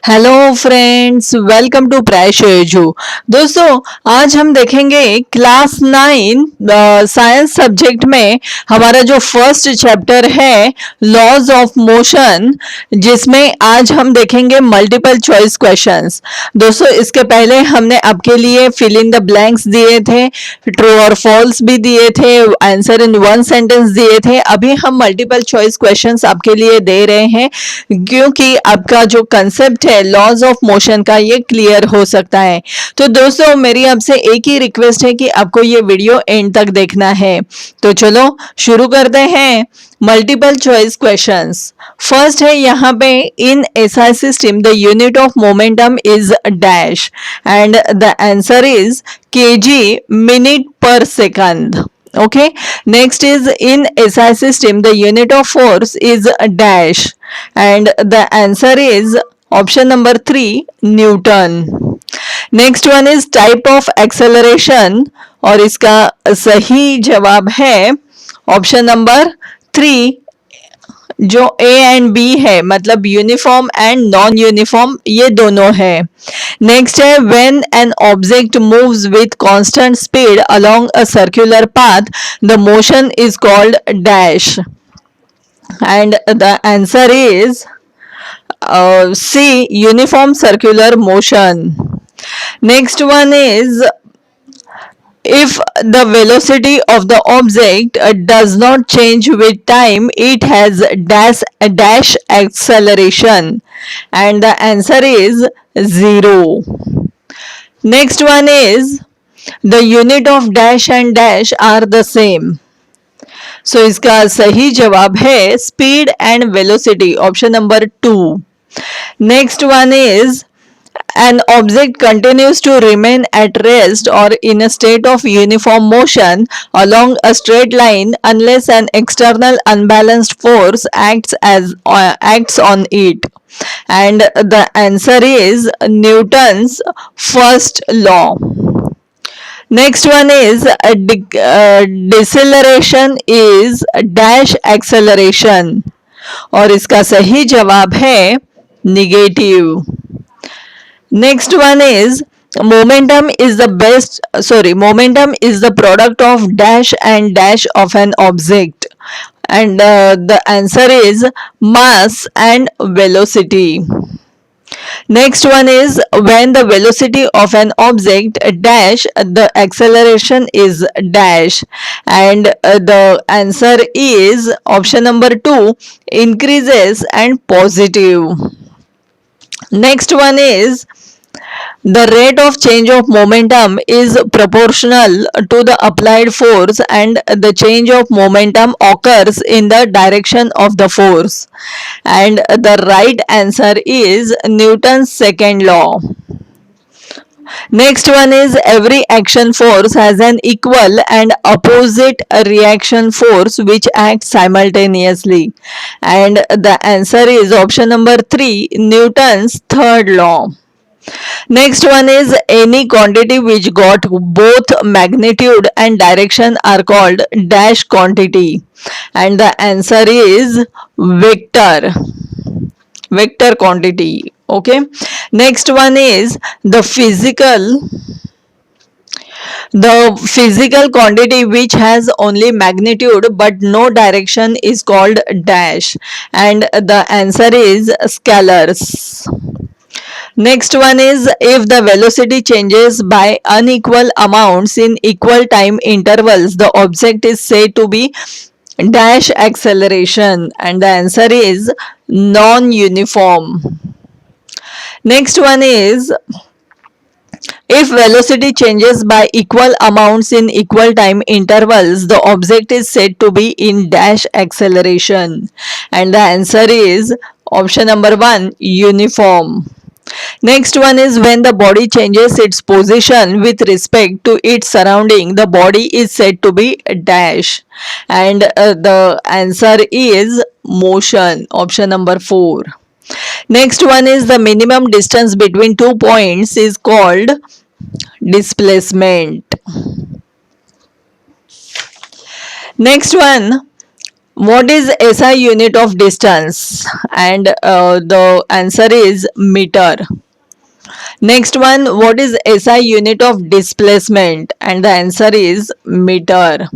Hello friends, welcome to प्रायशेजू। दोस्तों, आज हम देखेंगे क्लास 9 साइंस सब्जेक्ट में हमारा जो फर्स्ट चैप्टर है लॉज ऑफ मोशन, जिसमें आज हम देखेंगे मल्टीपल चॉइस क्वेश्चंस। दोस्तों, इसके पहले हमने आपके लिए फिल इन द ब्लैंक्स दिए थे, ट्रू और फॉल्स भी दिए थे, आंसर इन वन सेंटेंस दिए थे। अभी हम मल्टीपल चॉइस क्वेश्चंस आपके लिए दे रहे हैं क्योंकि आपका जो कंसेप्ट है लॉज ऑफ मोशन का ये क्लियर हो सकता है। तो दोस्तों, मेरी आपसे एक ही रिक्वेस्ट है कि आपको ये वीडियो एंड तक देखना है। तो चलो शुरू करते हैं मल्टीपल चॉइस क्वेश्चंस। फर्स्ट है यहाँ पे, in SI system the unit of momentum is dash and the answer is KG minute पर second. Okay, next is in SI system the unit of force is dash and the answer is option number 3 Newton. Next one is type of acceleration और इसका सही जवाब है option number 3 जो A and B है, मतलब uniform and non uniform, ये दोनों है। नेक्स्ट है, when an object moves with constant speed along a circular path the motion is called dash and the answer is C uniform circular motion. Next one is, if the velocity of the object does not change with time, it has dash acceleration and the answer is 0. Next one is, the unit of dash and dash are the same. So इसका सही जवाब है speed and velocity, option number 2. Next one is, an object continues to remain at rest or in a state of uniform motion along a straight line unless an external unbalanced force acts on it, and the answer is Newton's first law. Next one is, deceleration is dash acceleration और इसका सही जवाब है negative. Next one is, momentum is the product of dash and dash of an object and the answer is mass and velocity. Next one is, when the velocity of an object dash, the acceleration is dash and the answer is option number 2 increases and positive. Next one is, the rate of change of momentum is proportional to the applied force and the change of momentum occurs in the direction of the force, and the right answer is Newton's second law. Next one is, every action force has an equal and opposite reaction force which acts simultaneously, and the answer is option number 3 Newton's third law. Next one is, any quantity which got both magnitude and direction are called dash quantity and the answer is vector quantity. Okay, next one is, the physical quantity which has only magnitude but no direction is called dash and the answer is scalars. Next one is, if the velocity changes by unequal amounts in equal time intervals, the object is said to be dash acceleration and the answer is non-uniform. Next one is, if velocity changes by equal amounts in equal time intervals, the object is said to be in dash acceleration and the answer is option number 1 uniform. Next one is, when the body changes its position with respect to its surrounding, the body is said to be dash and the answer is motion, option number 4. Next one is, the minimum distance between 2 points is called displacement. Next one, What is SI unit of distance? And the answer is meter. Next one, what is SI unit of displacement? And the answer is meter.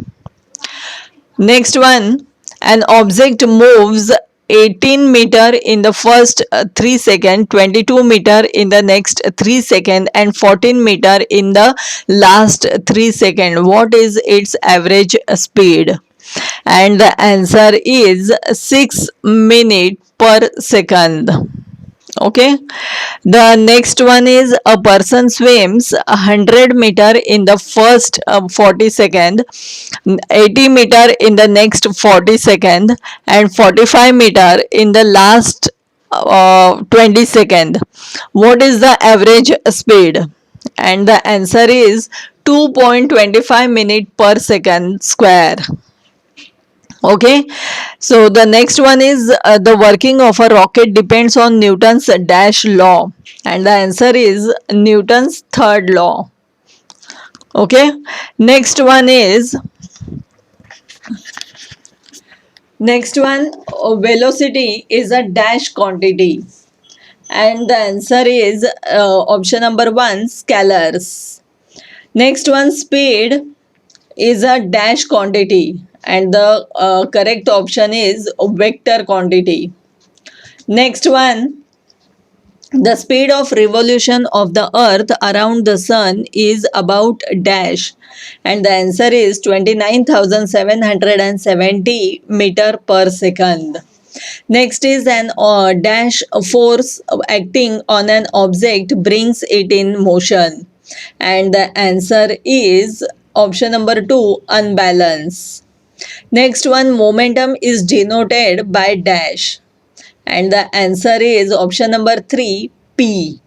Next one, an object moves 18 meter in the first 3 seconds, 22 meter in the next 3 seconds, and 14 meter in the last 3 seconds. What is its average speed? And the answer is 6 minutes per second. Okay, the next one is a person swims 100 meter in the first 40 second, 80 meter in the next 40 second, and 45 meter in the last 20 second. What is the average speed? And the answer is 2.25 minute per second square. Okay, so the next one is the working of a rocket depends on Newton's dash law, and the answer is Newton's third law. Okay, next one, velocity is a dash quantity, and the answer is option number 1, scalars. Next one, speed is a dash quantity, and the correct option is vector quantity. Next one, the speed of revolution of the earth around the sun is about dash, and the answer is 29,770 meter per second. Next is an dash force acting on an object brings it in motion, and the answer is option number 2, unbalance. Next one, momentum is denoted by dash, and the answer is option number 3, P.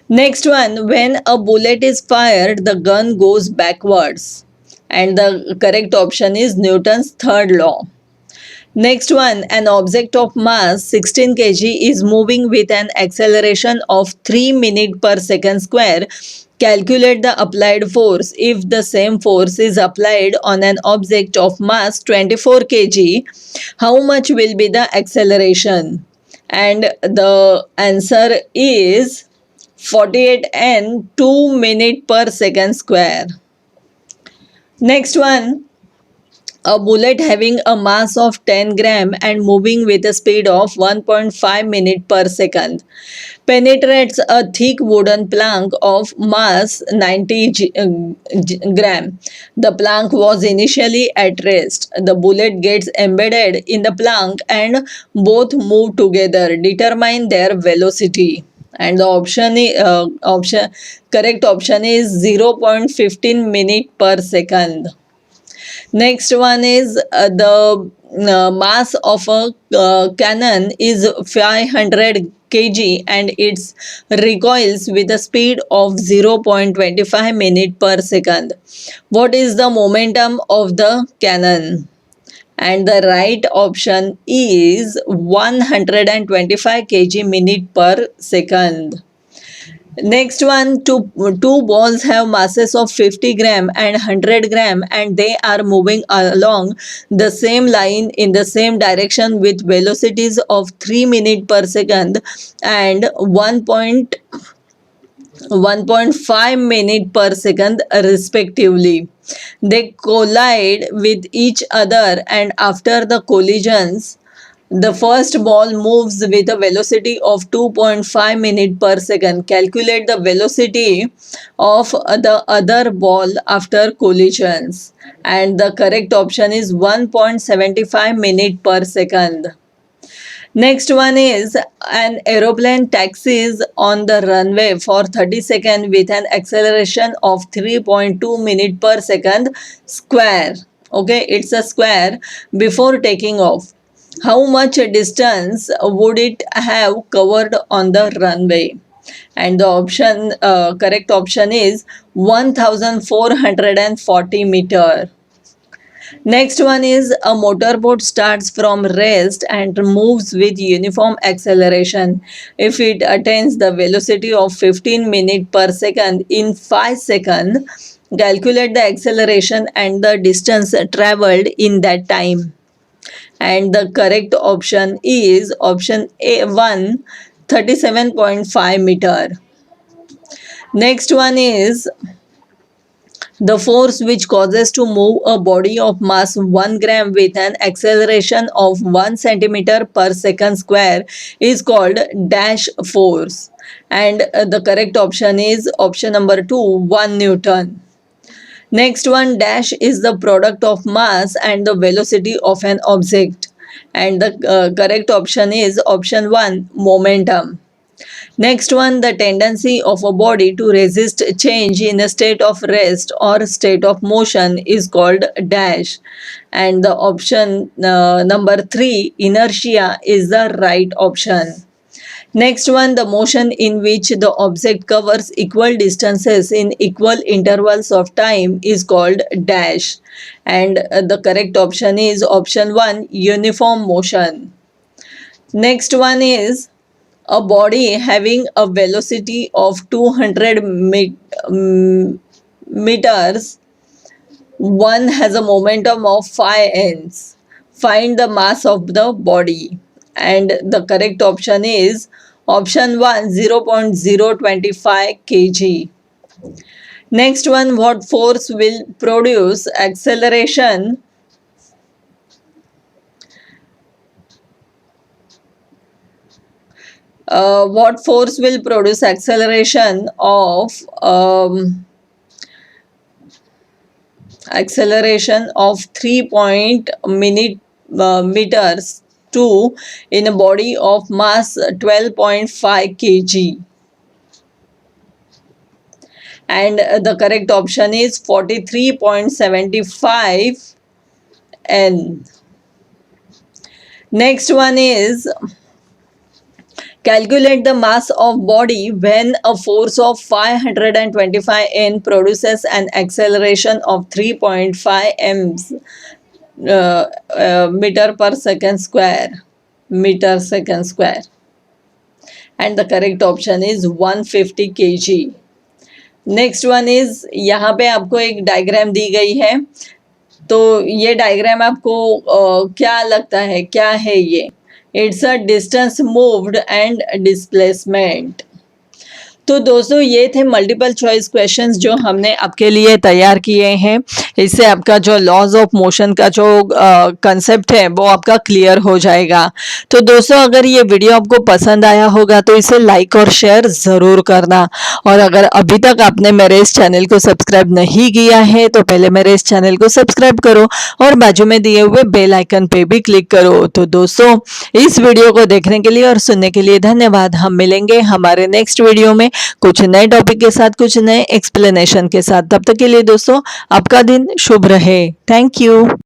Next one, when a bullet is fired, the gun goes backwards, and the correct option is Newton's third law. Next one, an object of mass 16 kg is moving with an acceleration of 3 minutes per second square. Calculate the applied force if the same force is applied on an object of mass 24 kg. How much will be the acceleration? And the answer is 48 n 2 minutes per second square. Next one, a bullet having a mass of 10 gram and moving with a speed of 1.5 minutes per second penetrates a thick wooden plank of mass 90 gram. The plank was initially at rest. The bullet gets embedded in the plank and both move together. Determine their velocity. And the correct option is 0.15 minutes per second. Next one is the mass of a cannon is 500 kg and it recoils with a speed of 0.25 minutes per second. What is the momentum of the cannon? And the right option is 125 kg minute per second. Next one, two balls have masses of 50 gram and 100 gram and they are moving along the same line in the same direction with velocities of 3 minutes per second and 1.5 minutes per second respectively. They collide with each other and after the collisions, the first ball moves with a velocity of 2.5 minutes per second. Calculate the velocity of the other ball after collisions. And the correct option is 1.75 minutes per second. Next one is an aeroplane taxis on the runway for 30 seconds with an acceleration of 3.2 minutes per second square. Okay, it's a square before taking off. How much distance would it have covered on the runway? And the correct option is 1440 meter. Next one is a motorboat starts from rest and moves with uniform acceleration. If it attains the velocity of 15 minutes per second in 5 seconds, calculate the acceleration and the distance traveled in that time. and the correct option is option A1, 37.5 meter. Next one is the force which causes to move a body of mass 1 gram with an acceleration of 1 centimeter per second square is called dash force. And the correct option is option number 2, 1 Newton. Next one, dash is the product of mass and the velocity of an object. And the correct option is option 1, momentum. Next one, the tendency of a body to resist change in a state of rest or state of motion is called dash. And the option number 3, inertia, is the right option. Next one, the motion in which the object covers equal distances in equal intervals of time is called dash. And the correct option is option 1, uniform motion. Next one is a body having a velocity of 200 meters. One has a momentum of 5 n's. Find the mass of the body. And the correct option is option 1, 0.025 kg. Next one, what force will produce acceleration what force will produce acceleration of 3 meters to in a body of mass 12.5 kg. And the correct option is 43.75 n. Next one is calculate the mass of body when a force of 525 n produces an acceleration of 3.5 m's meter per second square. Meter second square. And the correct option is 150 kg. Next one is यहाँ पे आपको एक diagram दी गई है, तो ये diagram आपको क्या लगता है, क्या है ये? It's a distance moved and displacement. तो दोस्तों ये थे मल्टीपल चॉइस क्वेश्चंस जो हमने आपके लिए तैयार किए हैं. इससे आपका जो लॉज ऑफ मोशन का जो कंसेप्ट है वो आपका क्लियर हो जाएगा. तो दोस्तों अगर ये वीडियो आपको पसंद आया होगा तो इसे लाइक और शेयर ज़रूर करना. और अगर अभी तक आपने मेरे इस चैनल को सब्सक्राइब नहीं किया है तो पहले मेरे इस चैनल को सब्सक्राइब करो और बाजू में दिए हुए बेल आइकन पे भी क्लिक करो. तो दोस्तों इस वीडियो को देखने के लिए और सुनने के लिए धन्यवाद. हम मिलेंगे हमारे नेक्स्ट वीडियो में कुछ नए टॉपिक के साथ, कुछ नए एक्सप्लेनेशन के साथ. तब तक के लिए दोस्तों आपका दिन शुभ रहे. Thank you.